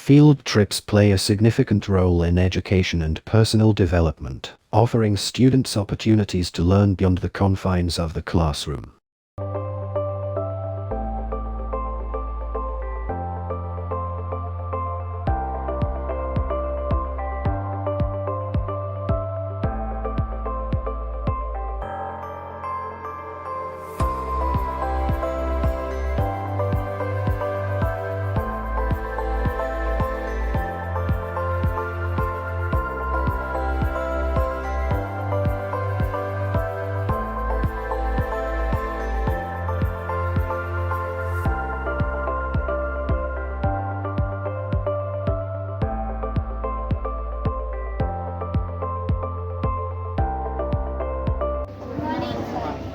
Field trips play a significant role in education and personal development, offering students opportunities to learn beyond the confines of the classroom.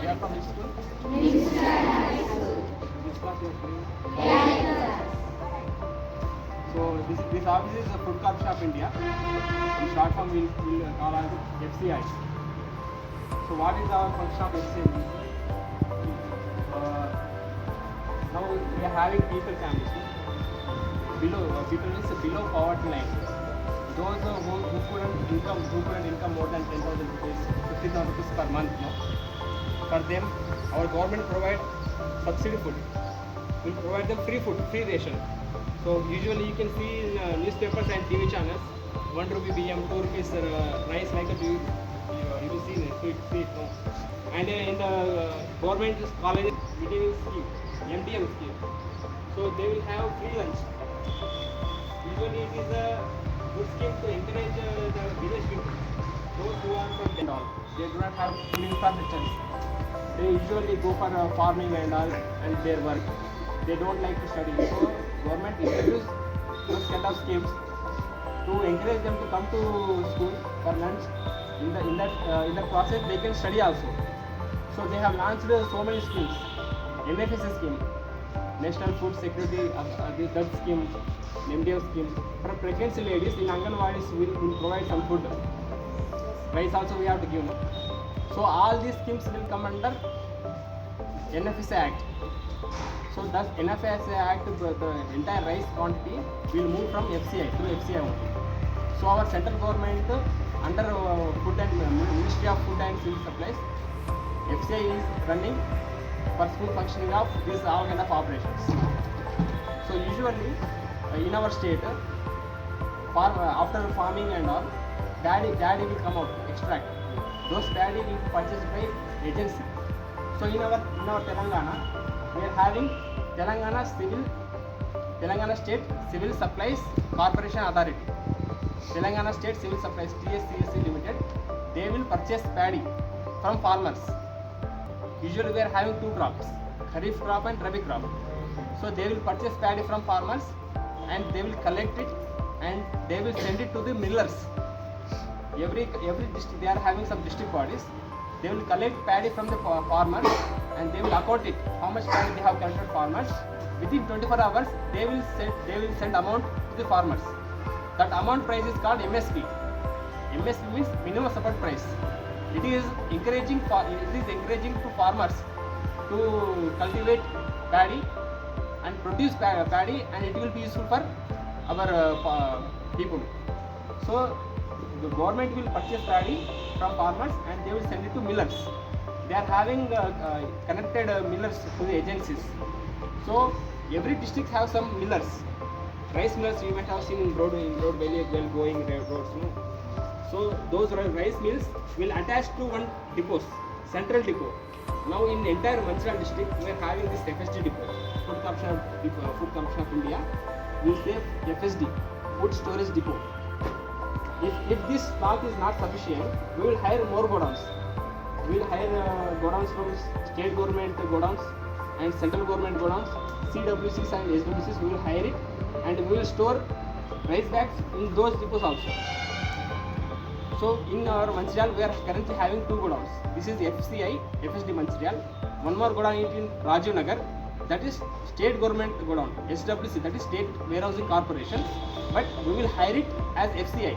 You are from which school? This class you are studying? So this office is a Food Corporation of India. In short form, we'll call as FCI. So what is our function of FCI? Now we are having people families. People means below poverty line. Those who couldn't income more than 10,000 rupees, 50,000 rupees per month. No? For them, our government provide subsidy food. We provide them free food, free ration. So usually you can see in newspapers and TV channels, 1 rupee BM, 2 rupees rice, like that you will see it. No? And in the government college midday scheme, MDM scheme, so they will have free lunch. Usually it is a good scheme to encourage the village people, those who are from and all. They do not have full infrastructure. They usually go for farming and all and their work. They don't like to study. So government introduced those kind of schemes to encourage them to come to school for lunch. In that process they can study also. So they have launched so many schemes. NFSA scheme, National Food Security that scheme, MDF scheme. For pregnancy ladies in Anganwadis will provide some food. Rice also we have to give. No? So all these schemes will come under NFSA Act. So thus NFSA Act, the entire rice quantity will move from FCI to FCI only. So our central government under Food and Ministry of Food and Civil Supplies, FCI is running for smooth functioning of these all kind of operations. So usually in our state, after farming and all, daddy will come out, extract. Those paddy will be purchased by agency. So in our Telangana, we are having Telangana State Civil Supplies Corporation Authority. Telangana State Civil Supplies TSCSC Limited. They will purchase paddy from farmers. Usually we are having two crops, Kharif crop and Rabi crop. So they will purchase paddy from farmers and they will collect it and they will send it to the millers. Every district they are having some district bodies. They will collect paddy from the farmers and they will account it how much paddy they have collected farmers. Within 24 hours they will send amount to the farmers. That amount price is called MSP. MSP means minimum support price. It is encouraging to farmers to cultivate paddy and produce paddy, and it will be useful for our people. So the government will purchase paddy from farmers and they will send it to millers. They are having connected millers to the agencies. So every district have some millers. Rice millers you might have seen in road valley well going roads. No? So those rice mills will attach to one depot, central depot. Now in the entire Manchiral district we are having this FSD depot, Food Corporation of India. We say FSD, Food Storage Depot. If this stock is not sufficient, we will hire more godowns. We will hire godowns from state government godowns and central government godowns, CWCs and SWCs. We will hire it and we will store rice bags in those depots also. So in our Manchiral, we are currently having two godowns. This is FCI, FSD Manchiral. One more godown is in Rajiv Nagar, that is state government godown, SWC, that is State Warehousing Corporation. But we will hire it as FCI.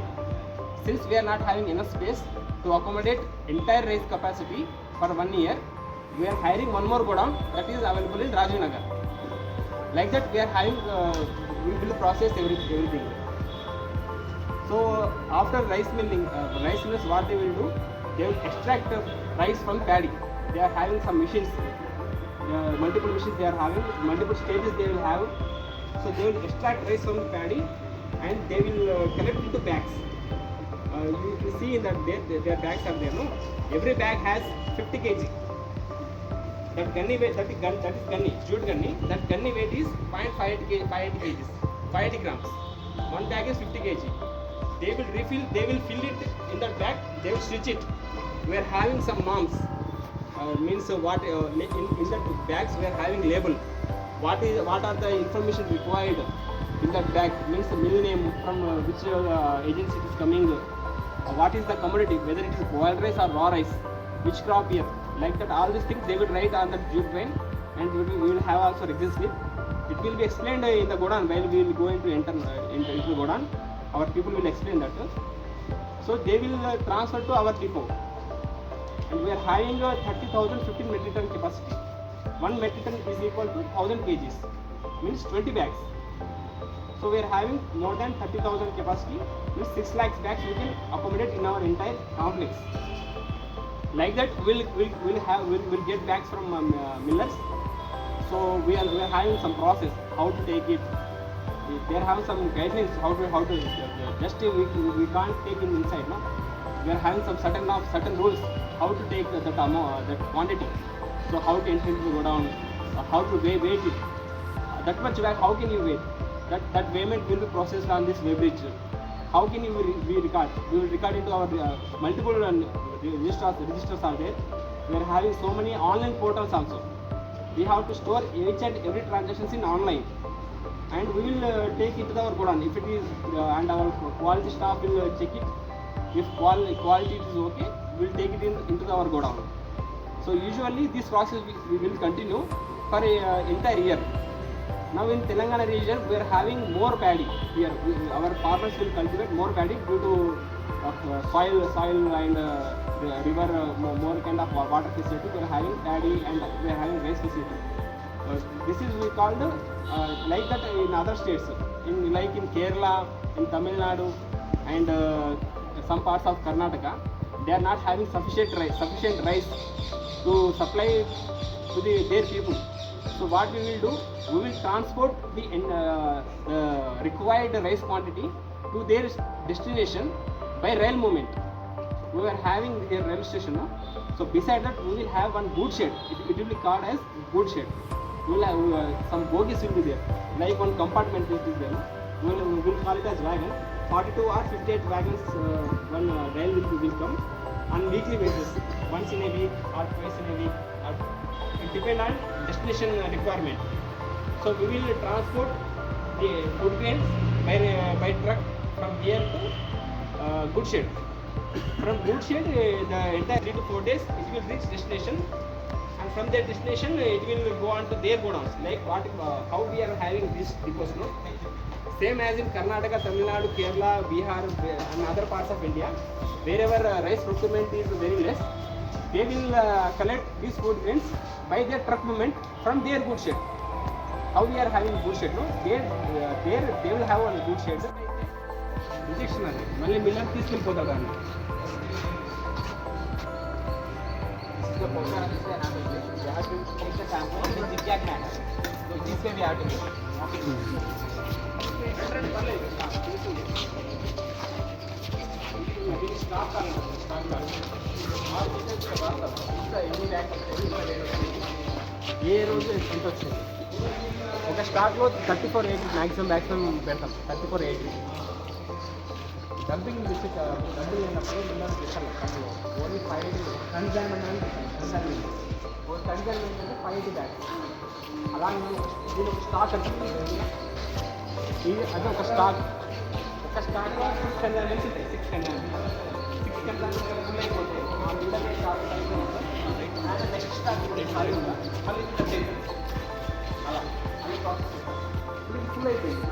Since we are not having enough space to accommodate entire rice capacity for 1 year, we are hiring one more godown that is available in Rajiv Nagar. Like that, we are having we will process everything. So after rice milling, rice millers, what they will do, they will extract rice from paddy. They are having some machines, multiple machines they are having, multiple stages they will have. So they will extract rice from the paddy and they will collect into bags. You see that their bags are there, no? Every bag has 50 kg. That gunny weight, that is gunny, jute gunny. That gunny weight is 0.580 kgs, 580 grams. One bag is 50 kg. They will fill it in that bag. They will stitch it. We are having some norms. Means what in that bags we are having label. What are the information required in that bag? Means the mill name, from which agency it is coming. What is the commodity? Whether it is boiled rice or raw rice. Which crop year? Like that, all these things they will write on the jute grain, and we will have also register slip. It will be explained in the godown while we will go into enter into the godown. Our people will explain that. So they will transfer to our depot, and we are having 30,000 15 metric ton capacity. 1 metric ton is equal to 1000 kgs, means 20 bags. So we are having more than 30,000 capacity, means 6 lakhs bags we can accommodate in our entire complex. Like that, we'll get bags from millers. So we are having some process how to take it. They have some guidelines how to just we can't take it inside, no. We are having some certain rules how to take that quantity. So how to enter to go down, how to weight it. That much bag, how can you weigh? That weighment will be processed on this weigh bridge. How can you record? We will record into our multiple registers are there. We are having so many online portals also. We have to store each and every transactions in online, and we will take it to our godown. If it is and our quality staff will check it. If quality is okay, we will take it into our godown. So usually this process we will continue for an entire year. Now in Telangana region, we are having more paddy here. Our farmers will cultivate more paddy due to soil and river, more kind of water facility. We are having paddy and we are having rice facility. This is we called like that in other states, like in Kerala, in Tamil Nadu, and some parts of Karnataka. They are not having sufficient rice to supply to their people. So what we will do, we will transport the required rice quantity to their destination by rail movement. We are having their rail station, no? So beside that we will have one goods shed. It will be called as goods shed. We will have some bogies will be there, like one compartment will be there, no? We will call it as wagon. 42 or 58 wagons, one rail will come on weekly basis, once in a week or twice in a week, or it depends on destination requirement. So we will transport the food grains by truck from here to goods shed. From goods shed, the entire 3 to 4 days it will reach destination, and from their destination it will go on to their godowns. Like how we are having these depots, no? Same as in Karnataka, Tamil Nadu, Kerala, Bihar, and other parts of India, wherever rice procurement is very less, they will collect these food grains by their truck movement from their goods shed. How we are having goods shed, no? They will have a goods shed. Rejection అది మళ్ళీ Miller తీసుకెళ్ళిపోతాడు దాన్ని. You have to take the sample in a zigzag manner. So this way we have to do. ఏ రోజు ఎంత వచ్చింది? ఒక స్టాక్లో 3480 maximum పెడతాం. 3480 dumping district డబ్బులు అయినప్పుడు మిల్లర్ పెట్టాలి. అందులో ఓన్లీ 580 కన్సైన్మెంట్ ఏంటంటే 580 బ్యాగ్స్. అలాగే దీని ఒక స్టాక్ అంటే ఇది అది ఒక స్టాక్. ఒక స్టాక్లో 6 కంటైనర్స్ ఉంటాయి. 6 కంటైనర్స్ ఫుల్ అయిపోతే ఆ Miller stock and next stock ఖాళీ ఉందా మళ్ళీ అలా అన్ని ప్రాసెస్. ఇప్పుడు ఇది ఫుల్ అయిపోయింది.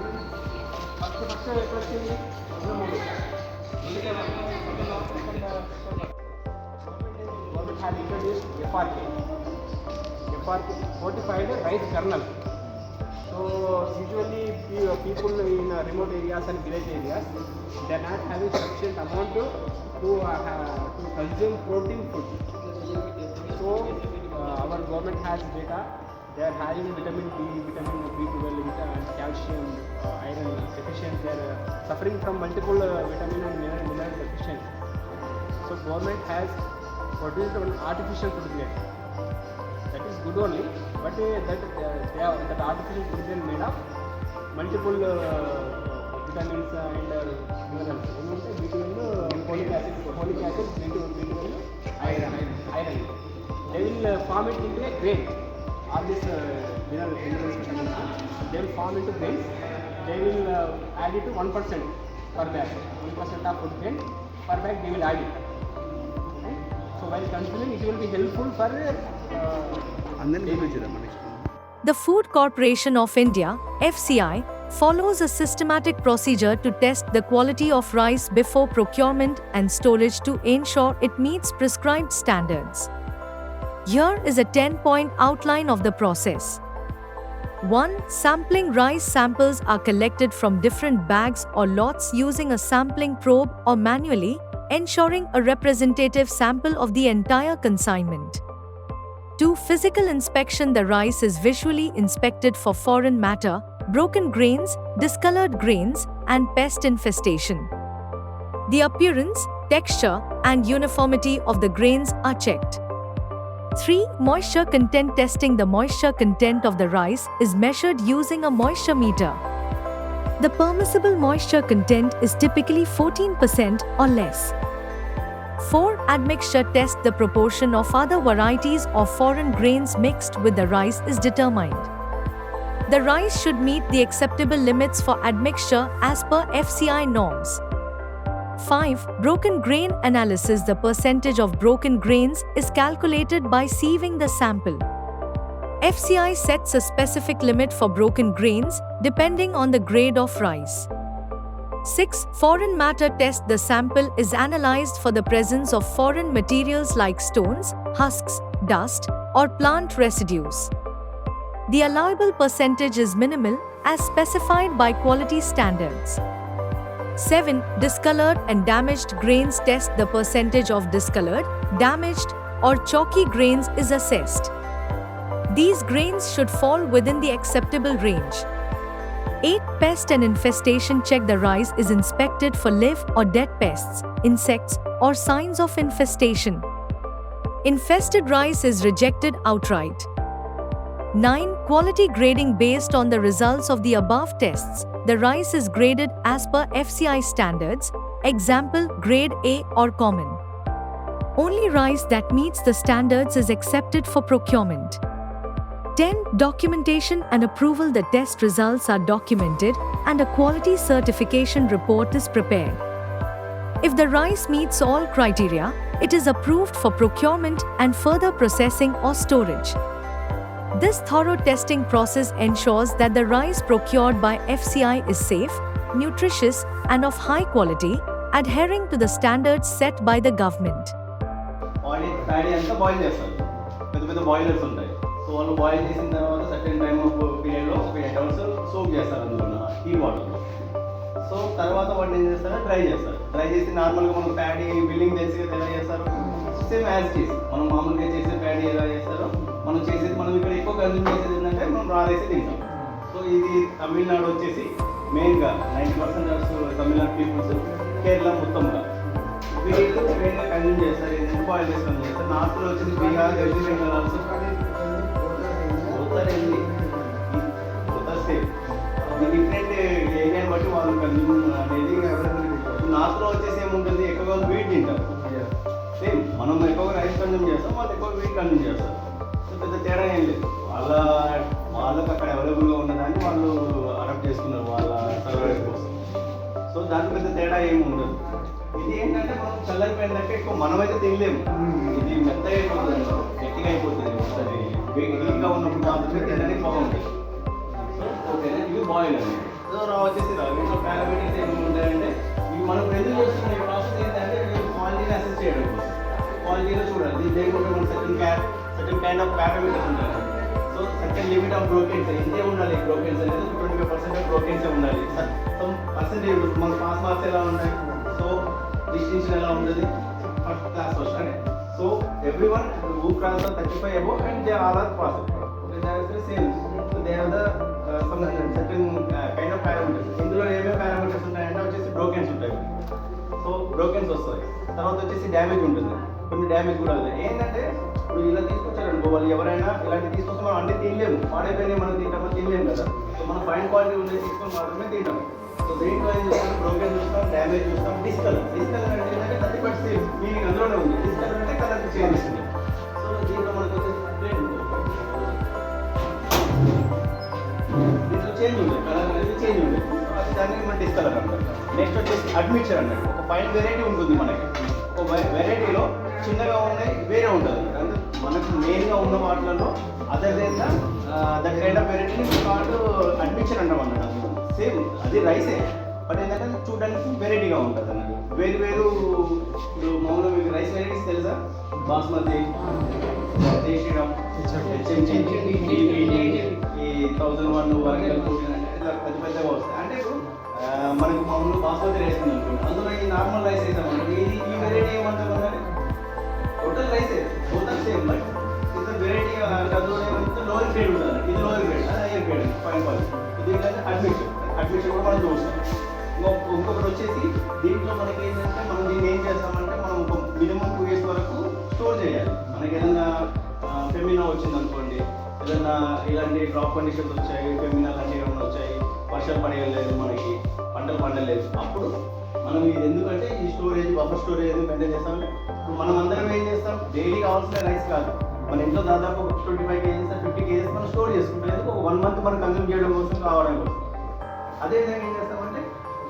ఫస్ట్ ఎప్పుడు వచ్చింది? Government had introduced FRK, fortified rice kernel. So So usually people in remote areas and village areas, they are not having sufficient amount to consume protein food. So our government has data. They are having vitamin D, vitamin B12, and calcium, iron deficiency. They are suffering from multiple vitamin and mineral deficiency. So government has produced an artificial food grade. That is good only, but that artificial food grade made of multiple vitamins and minerals. Folic acid, B12, iron. They will form it into a grain. All these minerals, vitamins, they will form into grains. They will add it to 1% per bag. 1% of food grain per bag they will add it. Right? So while consuming, it will be helpful for. The Food Corporation of India, FCI, follows a systematic procedure to test the quality of rice before procurement and storage to ensure it meets prescribed standards. Here is a 10-point outline of the process. 1. Sampling. Rice samples are collected from different bags or lots using a sampling probe or manually, ensuring a representative sample of the entire consignment. 2. Physical inspection. The rice is visually inspected for foreign matter, broken grains, discolored grains, and pest infestation. The appearance, texture, and uniformity of the grains are checked. 3. Moisture content testing. The moisture content of the rice is measured using a moisture meter. The permissible moisture content is typically 14% or less. 4. Admixture test. The proportion of other varieties of foreign grains mixed with the rice is determined. The rice should meet the acceptable limits for admixture as per FCI norms. 5. Broken grain analysis. The percentage of broken grains is calculated by sieving the sample. FCI sets a specific limit for broken grains depending on the grade of rice. 6. Foreign matter test. The sample is analyzed for the presence of foreign materials like stones, husks, dust, or plant residues. The allowable percentage is minimal as specified by quality standards. 7. Discolored and damaged grains test. The percentage of discolored, damaged, or chalky grains is assessed. These grains should fall within the acceptable range. 8. Pest and infestation check. The rice is inspected for live or dead pests, insects, or signs of infestation. Infested rice is rejected outright. 9. Quality grading. Based on the results of the above tests, the rice is graded as per FCI standards, example, grade A or common. Only rice that meets the standards is accepted for procurement. 10. Documentation and approval. The test results are documented and a quality certification report is prepared. If the rice meets all criteria, it is approved for procurement and further processing or storage. This thorough testing process ensures that the rice procured by FCI is safe, nutritious, and of high quality, adhering to the standards set by the government. Paddy అంతా boil చేస్తారు. పెద్ద పెద్ద boilers ఉంటాయి. So వాళ్ళు boil చేసిన తర్వాత certain time of పీరియడ్లో ఒక 8 hours సోక్ చేస్తారు అందులో హీట్ వాటర్లో. సో తర్వాత వాటిని ఏం చేస్తారు, డ్రై చేస్తారు. డ్రై చేసి నార్మల్గా మనం ప్యాడీ బిల్డింగ్ తెలిసి ఎలా చేస్తారు, సేమ్ యాజ్ ఇట్ ఈస్ మనం మామూలుగా చేసే ప్యాడీ ఎలా చేస్తారో మనం చేసేది. మనం ఇక్కడ ఎక్కువ కన్జ్యూమ్ చేసేది ఏంటంటే మనం రా రైస్ తింటాం. సో ఇది తమిళనాడు వచ్చేసి మెయిన్గా 90% తమిళనాడు పీపుల్స్, కేరళ మొత్తంగా వీళ్ళు మెయిన్గా కన్జ్యూమ్ చేస్తారు. ఏంటంటే బాయిల్ చేసి కన్జ్యూమ్ చేస్తారు. నార్త్లో వచ్చేసి Bihar, west Bengal also state different ఏరియాని బట్టి వాళ్ళు కన్జ్యూమ్ అనేది. నార్త్లో వచ్చేసి ఏముంటుంది, ఎక్కువగా వీట్ తింటాం. సేమ్ మనం ఎక్కువగా రైస్ కన్జ్యూమ్ చేస్తాం, వాళ్ళు ఎక్కువ వీట్ కన్జ్యూమ్ చేస్తారు. సో పెద్ద తేడా ఏం లేదు. వాళ్ళకి అక్కడ అవైలబుల్గా ఉన్నదాన్ని వాళ్ళు అడాప్ట్ చేసుకున్నారు వాళ్ళ సర్వైవల్ కోసం. సో దాంట్లో పెద్ద తేడా ఏమి ఉండదు. ఇది ఏంటంటే మనం చల్లారిపోయిందంటే ఎక్కువ మనమైతే తినలేము. ఇది మెత్తగా అయిపోతుంది, గట్టిగా అయిపోతుంది. ఒకసారి హీట్గా ఉన్నప్పుడు మాత్రమే తినడానికి బాగుంటుంది. సో ఓకేనా, ఇవి బాయిల్ అండి. సో వచ్చేసి ఇంట్లో పారామీటర్స్ ఏమి ఉంటాయంటే ఇవి మనం ఎందుకు చేస్తున్న ఈ ప్రాసెస్ ఏంటంటే క్వాలిటీని అసెస్ చేయడం కోసం. క్వాలిటీలో చూడాలి. దీని లేకుంటే మనం సర్టన్ కైండ్ ఆఫ్ పారామీటర్స్ ఉంటాయి. So so second limit of brokens ఎంతే ఉండాలి బ్రోకెన్స్ అనేది 25% బ్రోకెన్సే ఉండాలి. సమ్ పర్సెంటేజ్ మన పాస్ మార్క్స్ ఎలా ఉంటాయి, సో డిస్టింక్షన్ ఎలా ఉంటుంది ఫస్ట్ క్లాస్ ఫస్ట్ అంటే so every one who cross 35 above and they all are passed. Okay, that is the same. So they have the some certain kind of parameters. ఇందులో ఏమేమి parameters ఉంటాయంటే వచ్చేసి brokens ఉంటాయి. So brokens వస్తాయి, తర్వాత వచ్చేసి damage ఉంటుంది, కొన్ని డ్యామేజ్ కూడా అవుతాయి. ఏంటంటే ఇప్పుడు ఇలా తీసుకొచ్చారు అనుకో, వాళ్ళు ఎవరైనా ఇలాంటి తీసుకొస్తే మనం అన్నీ తినలేము, పాడైపోయినాయి మనం తింటామో తినలేము కదా. సో మనం ఫైన్ క్వాలిటీ ఉండేది తీసుకొని మాత్రమే తింటాం. సో దేంట్లో ఏం చూస్తాం, బ్రోకెన్ చూస్తాం, డ్యామేజ్ చూస్తాం, డిస్కలర్ అంటే ఏంటంటే 30% మీనింగ్ అందులోనే ఉంది. డిస్కలర్ అంటే కలర్ చేంజ్ చేస్తుంది. సో దీంట్లో మనకు వచ్చేసి ప్లేట్ ఉంటుంది, దీంట్లో చేంజ్ ఉంటుంది, కలర్ అనేది చేంజ్ ఉంటుంది. సో అది దాన్ని మనం డిస్కలర్ అంటాం. నెక్స్ట్ వచ్చేసి అడ్మిక్చర్ అన్నట్టు ఒక ఫైన్ వెరైటీ ఉంటుంది మనకి. ఒక వెరైటీలో చిన్నగా ఉన్నాయి వేరే ఉంటుంది, అంటే మనకు మెయిన్గా ఉన్న వాటిలలో other then that kind of వెరైటీని కాల్డ్ అడ్మిక్చర్ అంటాం అన్నట్టు. సేమ్ అది రైసే, బట్ ఏంటంటే చూడడానికి వెరైటీగా ఉంటుంది అన్నట్టు. వేరు వేరు ఇప్పుడు మామూలుగా మీకు రైస్ వెరైటీస్ తెలుసా, బాస్మతి, శ్రీరామ్, ఈ 1001 వరంగల్ ఇట్లా పెద్ద పెద్దగా వస్తాయి. అంటే ఇప్పుడు మనకు మామూలుగా బాస్మతి రైస్ ఉంది అనుకోండి, అందులో ఈ నార్మల్ రైస్ వేసామన్నట్టు. ఈ వెరైటీ ఏమంటాం అంటే టోటల్ రైసే టోటల్ సేమ్, బట్ ఇది వెరైటీ అందులో ఏమంటే లోయర్ గ్రేడ్ ఉంటుంది, ఇది లోయర్ గ్రేడ్, అది హైయర్ గ్రేడ్ ఫైన్ క్వాలిటీ. దీంట్లో అడ్మిషన్ కూడా మనం చూస్తాం. ఇంకొకటి వచ్చేసి దీంట్లో మనకి ఏంటంటే మనం దీన్ని ఏం చేస్తామంటే మనం ఒక మినిమం 2 years వరకు స్టోర్ చేయాలి. మనకి ఏదైనా ఫెమినా వచ్చింది అనుకోండి, ఏదైనా ఇలాంటి డ్రాప్ కండిషన్స్ వచ్చాయి, ఫెమినా లాంటివి ఏమైనా వచ్చాయి, వర్షాలు పడేయలేదు, మనకి పంటలు పండలేదు, అప్పుడు మనం ఇది ఎందుకంటే ఈ స్టోరేజ్ బఫర్ స్టోరేజ్ ఎందుకు మెయింటైన్ చేస్తామంటే ఇప్పుడు మనం అందరం ఏం చేస్తాం, డైలీ కావాల్సిన రైస్ కాదు, మన ఇంట్లో దాదాపు ఒక 25 kgs 50 kgs మనం స్టోర్ చేసుకుంటాం. ఎందుకు ఒక 1 month మనం కన్జ్యూమ్ చేయడం కోసం కావడం కోసం. అదేవిధంగా ఏం చేస్తామంటే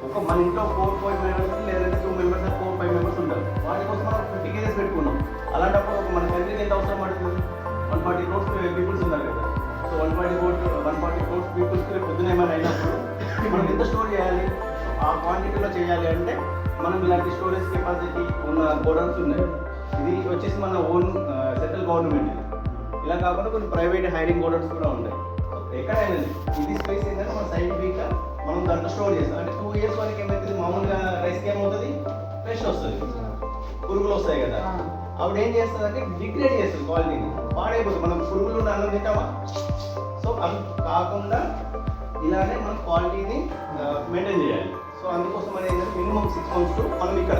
ఒక మన ఇంట్లో 4 members లేదంటే 2 members 4-5 members ఉంటారు, వాటి కోసం మనం 50 kgs పెట్టుకున్నాం. అలాంటప్పుడు ఒక మన కంట్రీకి ఎంత అవసరం పడుతుంది, 140 crores పీపుల్స్ ఉన్నారు కదా. సో 140 crores పీపుల్స్కి పొద్దున ఏమైనా అయినప్పుడు మనం ఎంత స్టోర్ చేయాలి, ఆ క్వాంటిటీలో చేయాలి అంటే మనం ఇలాంటి స్టోరేజ్ కెపాసిటీ ఉన్న గోడౌన్స్ ఉన్నాయి. ఇది వచ్చేసి మన ఓన్ సెంట్రల్ గవర్నమెంట్. ఇలా కాకుండా కొన్ని ప్రైవేట్ హైరింగ్ గోడౌన్స్ కూడా ఉంటాయి. ఎక్కడైనా ఇది స్పేస్ ఏంటంటే మనం సైంటిఫిక్గా మనం దాంట్లో స్టోర్ చేస్తాం. అంటే 2 years వరకు ఏమవుతుంది, మామూలుగా రైస్కి ఏమవుతుంది, ఫ్రెష్ వస్తుంది, పురుగులు వస్తాయి కదా. అప్పుడు ఏం చేస్తుంది అంటే డిగ్రేడ్ చేస్తుంది, క్వాలిటీని పాడైపోతుంది. మనం పురుగులు ఉన్న అన్నం తింటామా, సో అవి కాకుండా ఇలానే మనం క్వాలిటీని మెయింటైన్ చేయాలి. సో అందుకోసం అనేది ఏంటంటే మినిమం 6 months మనం ఇక్కడ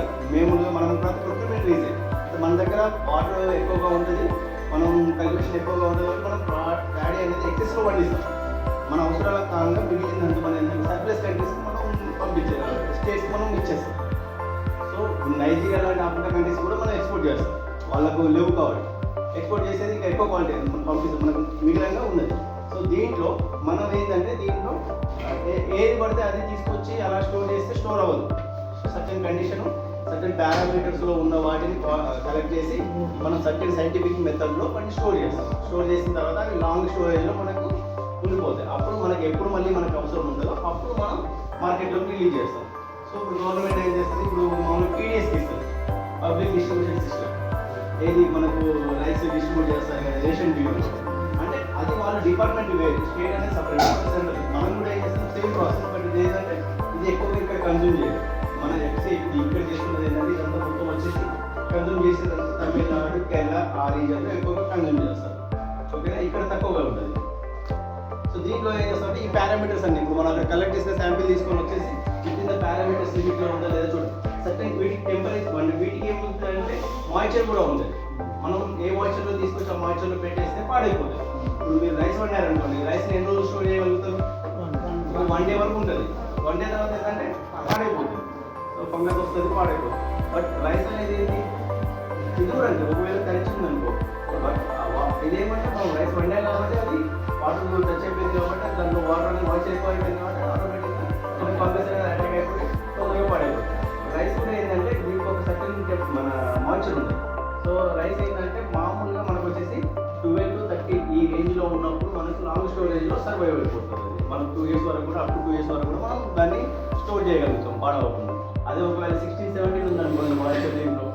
మనం ప్రొక్యూర్మెంట్ రీజన్ మన దగ్గర వాటర్ ఎక్కువగా ఉంటుంది, మనం కల్టివేషన్ ఎక్కువగా ఉంటుంది, మనం ప్యాడీ అనేది ఎక్సెస్లో పండిస్తాం. మన అవసరాల కారణంగా మిగిలినంత మన సర్ప్లస్ కంట్రీస్కి మనం పంపించాం, స్టేట్స్కి మనం ఇచ్చేస్తాం. సో నైజీరియా లాంటి ఆఫ్రికా కంట్రీస్ కూడా మనం ఎక్స్పోర్ట్ చేస్తాం, వాళ్ళకు లేవు కాబట్టి ఎక్స్పోర్ట్ చేసేది ఇంకా ఎక్కువ క్వాలిటీ మనం పంపిస్తాం, మనకు మిగిలినంగా ఉన్నది. సో దీంట్లో మనం ఏంటంటే దీంట్లో ఏది పడితే అది తీసుకొచ్చి అలా స్టోర్ చేస్తే స్టోర్ అవ్వదు. సర్టెన్ కండిషన్ సర్టెన్ పారామీటర్స్లో ఉన్న వాటిని కలెక్ట్ చేసి మనం సర్టెన్ సైంటిఫిక్ మెథడ్లో వాటిని స్టోర్ చేస్తాం. స్టోర్ చేసిన తర్వాత అవి లాంగ్ స్టోరేజ్లో మనకు ఉండిపోతాయి. అప్పుడు మనకి ఎప్పుడు మళ్ళీ మనకు అవసరం ఉంటుందో అప్పుడు మనం మార్కెట్లోకి రిలీజ్ చేస్తాం. సో ఇప్పుడు గవర్నమెంట్ ఏం చేస్తుంది, ఇప్పుడు మామూలు పీడిఎస్కి ఇస్తుంది, పబ్లిక్ డిస్ట్రిబ్యూషన్ సిస్టమ్. ఏది మనకు రైస్ డిస్ట్రిబ్యూట్ చేస్తారు కదా, రేషన్ బియ్యం అంటే అది వాళ్ళ డిపార్ట్మెంట్ వేరు, స్టేట్ అనేది సపరేట్, సెంట్రల్. మనం కూడా ఏం చేస్తాం సేమ్ ప్రాసెస్, బట్ ఇది ఏంటంటే ఇది ఎక్కువగా ఇక్కడ కన్జ్యూమ్ చేయదు. మన ఇక్కడ చేసుకున్నది ఏంటంటే ఇదంతా మొత్తం వచ్చేసి కన్జ్యూమ్ చేసేదంతా తమిళనాడు, కేరళ ఆ రీజన్లో ఎక్కువగా కన్జ్యూమ్ చేస్తారు. ఓకేనా, ఇక్కడ తక్కువగా ఉంటుంది. సో దీంట్లో ఏం చేస్తామంటే ఈ పారామీటర్స్ అన్ని ఇప్పుడు మనం అక్కడ కలెక్ట్ చేసిన శాంపిల్ తీసుకొని వచ్చేసి విత్ పారామీటర్స్ లిమిట్లో ఉందా లేదా చూడండి. సర్టెన్ వీటికి టెంపరేచర్, వీటికి ఏముంటుందంటే మాయిశ్చర్ కూడా ఉంటుంది. మనం ఏ మాయిశ్చర్లో తీసుకొచ్చి ఆ మాయిశ్చర్లో పెట్టేస్తే పాడైపోతుంది. ఇప్పుడు మీరు రైస్ వండారనుకోండి, రైస్ని ఎన్ని రోజులు స్టోర్ చేయగలుగుతారు, 1 day వరకు ఉంటుంది. 1 day తర్వాత ఏంటంటే పాడైపోతుంది, సో ఫంగస్ వస్తుంది, పాడైపోతుంది. బట్ రైస్ అనేది ఏంటి, ఇది కూడా అంతే, ఒకవేళ కరెక్షన్ అనుకో, బట్ ఇదేమంటే మనం రైస్ వండాలి కాబట్టి అది వాటర్ టచ్ అయిపోయింది కాబట్టి దాంట్లో వాటర్ అనేది మాయిశ్చర్ ఎక్కువ అయిపోయింది కాబట్టి ఆటోమేటిక్గా ఫంగస్ అనేది అటాక్ అయిపోయి తొందరగా పాడైపోతుంది. రైస్ కూడా ఏంటంటే దీనికి ఒక సర్టెన్ మన మాయిశ్చర్ ఉంది. సో రైస్ ఏంటంటే మామూలుగా మనకు వచ్చేసి 12 to 30 ఈ రేంజ్లో ఉన్నప్పుడు మనకు లాంగ్ స్టోరేజ్లో సర్వైవ్ అయిపోతుంది. మనం 2 years వరకు కూడా అప్ టు 2 years వరకు కూడా మనం దాన్ని స్టోర్ చేయగలుగుతాం పాడవకుండా. అదే ఒకవేళ 16-17 ఉందనుకోండి మాయిశ్చర్, దీంట్లో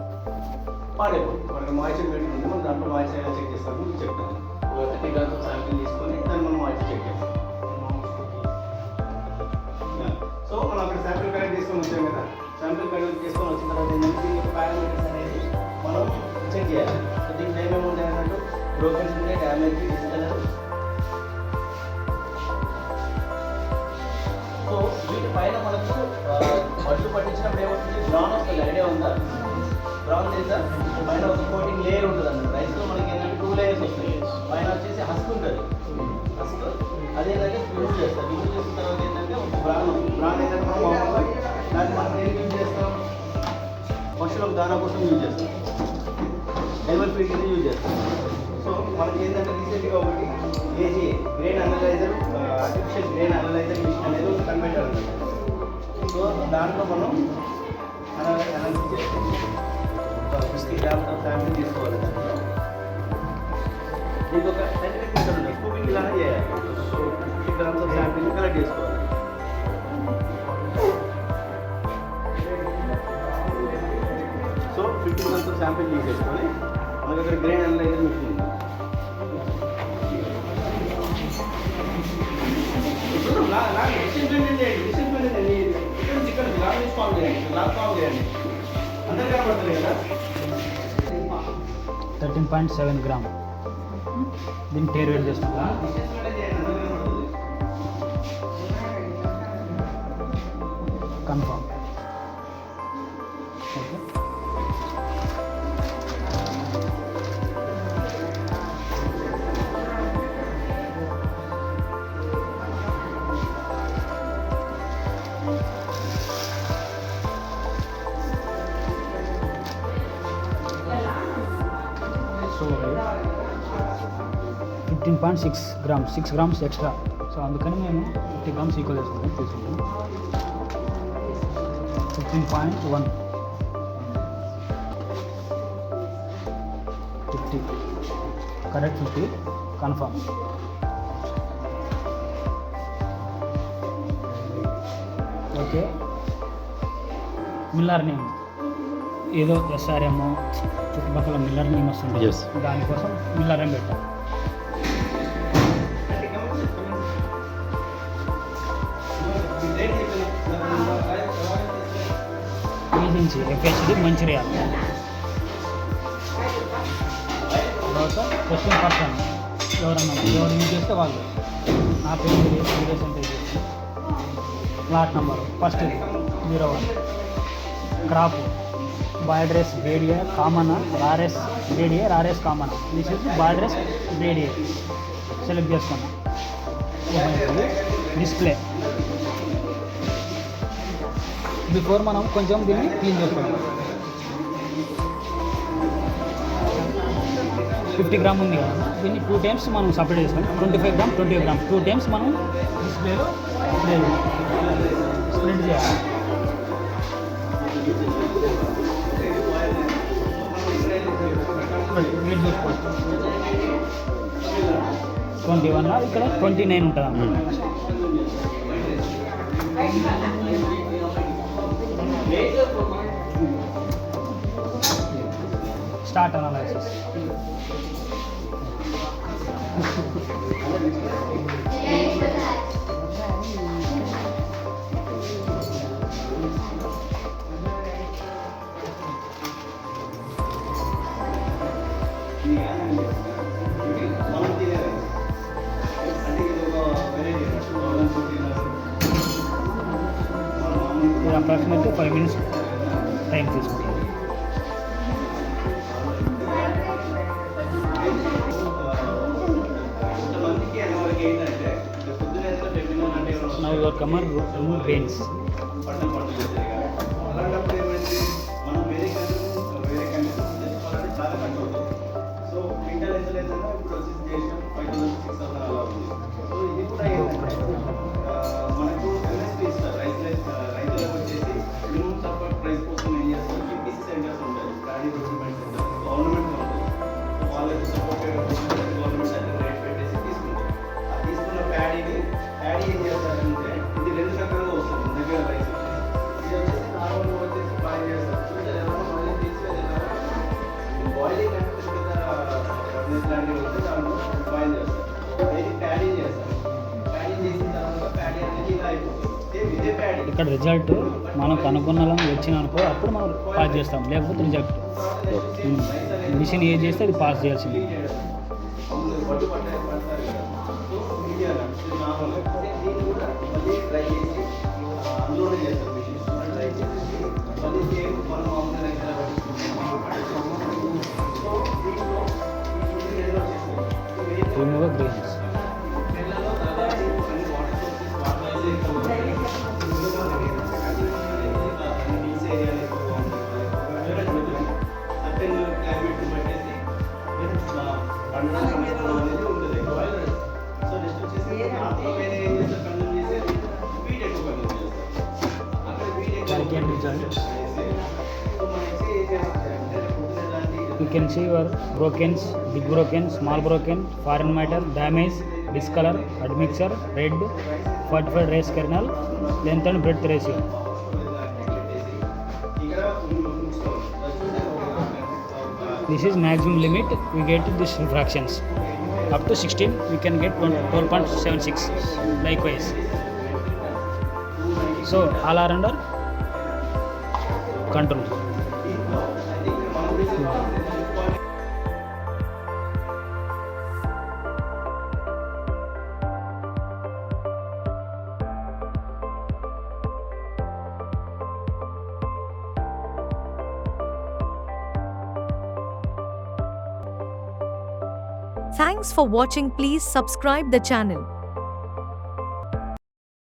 పాడైపోతుంది. మనకి మాయిశ్చర్ మీటర్ ఉంది, మనం దాంట్లో మాయిశ్చర్ ఎలా చెక్ చేస్తాము చెప్తాను. 30 grams శాంపిల్ తీసుకొని దాన్ని మనం మాయిశ్చర్ చెక్ చేస్తాం. సో మనం అక్కడ శాంపిల్ కలెక్ట్ చేసుకొని వచ్చాం కదా, శాంపిల్ కలెక్ట్ చేసుకొని వచ్చిన తర్వాత ఏంటంటే దీని యొక్క పారామీటర్స్ అనేది మనం చెక్ చేయాలి. సో దీంట్లో ఏమేమి ఉంటాయి అన్నట్టు బ్రోకెన్స్ ఉంటాయి, డ్యామేజ్, డిస్కలర్. సో వీటి పైన మనకు వడ్లు పట్టించినప్పుడు ఏమవుతుంది, బ్రౌన్ వస్తుంది. ఐడియా ఉందా? బ్రౌన్ తెలుసా? పైన ఒక కోటింగ్ లేయర్ ఉంటుంది అన్నట్టు. రైస్లో మనకి ఏంటంటే 2 layers వస్తాయి. పైన వచ్చేసి హస్క్ ఉంటుంది, హస్క్ అదేంటంటే రిమూవ్ చేస్తాం. రిమూవ్ చేసిన తర్వాత ఏంటంటే ఒక బ్రాన్ ఏంటంటే మనం మామూలుగా దాన్ని మనం ఏం యూజ్ చేస్తాం, పశువులకు దానా కోసం యూజ్ చేస్తాం, ఎనిమల్ ఫీడ్ కింద యూజ్ చేస్తాం. సో మనకి ఏంటంటే రీసెంట్గా ఒకటి AG grain analyser, artificial grain analyser machine అనేది ఒక కన్వెంటర్ ఉంది. సో దాంట్లో మనం అనాలిసిస్ చేస్తాం. 50 grams ఆఫ్ శాంపిల్ తీసుకోవాలి. దాంట్లో దీనికి ఒక సైంటిఫిక్ మెథడ్ ఉంది, స్కూపింగ్ ఇలానే చేయాలి. So 50 grams of sample collect చేసుకోవాలి. సో 50 grams ఆఫ్ శాంపిల్ తీసేసుకొని మనకి అక్కడ గ్రెయిన్ అనలైజర్ మిషన్ ఉంది. అందరు కనబడుతుంది కదా. 13.7 గ్రామ్. దీన్ని టేర్ వేట్ చేస్తున్నా. Confirm. Okay. So 15.6 grams, 6 grams extra. So అందుకని మేము 50 grams ఈక్వల్ చేసుకుంటాం. తీసుకుంటాం 15.1, 50 correct, 50 confirm. Okay. Miller name ఏదో SRM చుట్టుపక్కల మిల్లర్ నేమ్ వస్తుంది. Yes. దానికోసం మిల్లర్ నేమ్ పెట్టాం. నుంచి FHD మంచిర్యాల. తర్వాత క్వశ్చన్ పర్సన్ ఎవరు యూజ్ చేస్తే వాళ్ళు. నా పేరు వీడియో సెంటర్ చేసి ప్లాట్ నెంబర్ ఫస్ట్ 01, క్రాప్ బాయిడ్రెస్ BDA కామన్, రారెస్ BDA రారెస్ కామన్. దిస్ ఇస్ బాయిడ్రెస్ BDA సెలెక్ట్ చేసుకున్నాం. డిస్ప్లే బిఫోర్ మనం కొంచెం దీన్ని క్లీన్ చేసుకోవాలి. 50 గ్రామ్ ఉంది కదా, దీన్ని 2 times మనం సపరేట్ చేసుకోవాలి. 25 గ్రామ్ 20 గ్రామ్ 2 times మనం డిస్ప్లేలో స్ప్రెడ్ చేయాలి. వెయిట్ చూసుకోవాలి. 21 ఇక్కడ 29 ఉంటుంది అన్నమాట. Start analysis. ఇది అప్రాక్సిమేట్లీ 5 minutes టైం తీసుకుంటాం. Now your camera remove veins. అలాంటప్పుడు ఏమైంది, మనం వేరే కంట్రీ చాలా ఖర్చు అవుతుంది. సో క్వింటల్ ఎంత లేదన్నా ఇప్పుడు వచ్చేసి చేసాం 5,000 6,000 అలా ఉంది. సో ఇది కూడా ఏంటంటే మనకు MSP ఇస్తారు. రైతులకు వచ్చేసి మినిమం సపోర్ట్ ప్రైస్ కోసం ఏం చేస్తారు, PPC సెంటర్స్ ఉంటాయి, ప్యాడీ ప్రొక్యూర్మెంట్ సెంటర్, గవర్నమెంట్ ఉంటుంది. సో వాళ్ళకి సపోర్ట్ గవర్నమెంట్ సెంటర్ రేట్ పెట్టేసి తీసుకుంటారు. ఆ తీసుకున్న ప్యాడీ ఏం చేస్తారంటే ఇది 2 రకాలుగా వస్తుంది. మన దగ్గర రైస్ ఇది రిజల్ట్ మనం కనుగొనాలని వచ్చిన అనుకో అప్పుడు మనం పాస్ చేస్తాం, లేకపోతే రిజెక్ట్. మిషన్ ఏది చేస్తే అది పాస్ చేయాల్సింది. పట్టు పట్టారు సో మీడియా నార్మల్గా దీన్ని కూడా మళ్ళీ ట్రై చేసి అందులోనే చేస్తారు మిషన్స్ ట్రై చేసి మళ్ళీ సేమ్ మనం మామూలుగా ఎక్కడ సో దీంట్లో ఏదో చేస్తారు రిమూవ్ గ్రీన్స్. నెలలో దాదాపు అన్ని వాటర్ సోర్సెస్ వాటర్ హిల్స్ ఏరియాలో ఎక్కువగా ఉంటుంది సర్టెన్ క్లైమేట్ని బట్టేసి పండడానికి అనేది ఉంటుంది ఎక్కువ. సో నెక్స్ట్ వచ్చేసి నార్త్లో వేరే ఏం చేస్తారు కన్జ్యూమ్ చేసేది వీడ్ ఎక్కువ కన్జ్యూమ్ చేస్తారు. అక్కడ వీడ్ దానికి ఏం result? సో మనకి ఏం చేస్తారంటే పొద్దున ఇలాంటి You can see your brokens, big broken, small broken, foreign matter, damage, discolor, admixture, red, fortified race kernel, length and breadth ratio. ఇక్కడ This is maximum limit. We get this fractions. Up to 16, we can get 12.76. Likewise. So all are under control. Thanks for watching. Please subscribe the channel.